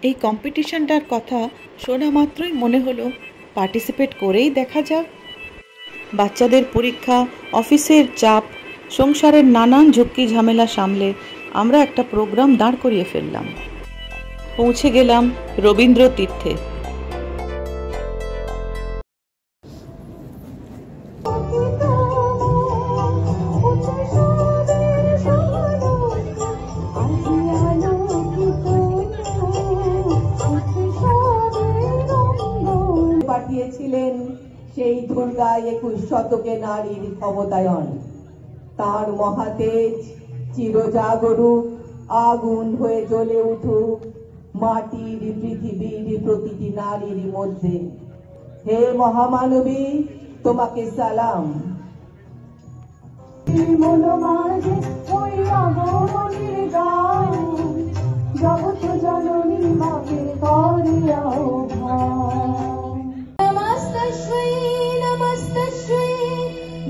এই কম্পিটিশনটার কথা শোনা মাত্রই মনে হলো পার্টিসিপেট করেই দেখা যাক। বাচ্চাদের পরীক্ষা, অফিসের চাপ, সংসারের নানান ঝক্কি ঝামেলা সামলে আমরা একটা প্রোগ্রাম দাঁড় করিয়ে ফেললাম। পৌঁছে গেলাম রবীন্দ্র তীর্থে। পাঠিয়েছিলেন সেই দুর্গা 21 শতকে নারীর ক্ষমতায়ন। তার মহাতেজ চিরজাগরুক, আগুন হয়ে জ্বলে উঠুক মাটির পৃথিবীর প্রতিটি নারীর মধ্যে। হে মহামানবী, তোমাকে সালাম। জগৎ জননী মাকে করিয়াও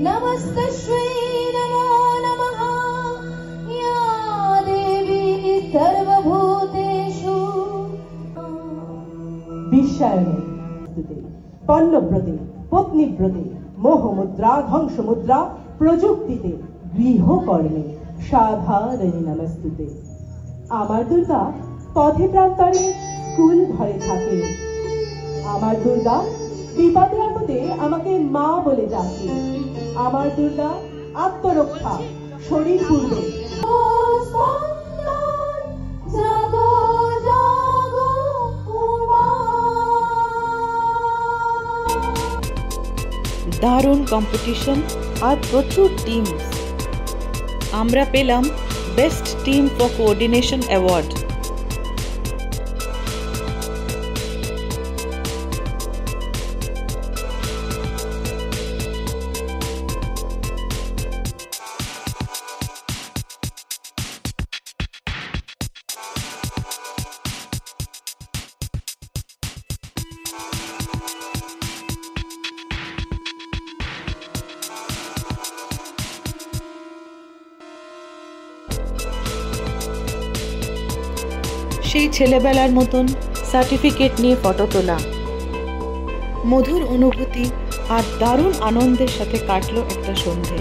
नमस्तश्री नमो नमः या देवी सर्वभूतेषु। বিশ্বায়নে পণ্যব্রতে, পত্নীব্রতে, মোহমুদ্রা, ধ্বংসমুদ্রা, প্রযুক্তিতে, গৃহকর্মে সাধারণী নমস্তুতে। আমার দুর্গা পথে প্রান্তরে স্কুল ঘরে থাকে। আমার দুর্গা বিপদে আপদে আমাকে মা বলে ডাকে। আমার দুর্গা আত্মরক্ষা, শরীর পূর্বে। দারুণ কম্পিটিশন আর প্রচুর টিম। আমরা পেলাম best team for coordination award. সেই ছেলেবেলার মতন সার্টিফিকেট নিয়ে ফটো তোলা, মধুর অনুভূতি আর দারুণ আনন্দের সাথে কাটলো একটা সন্ধে।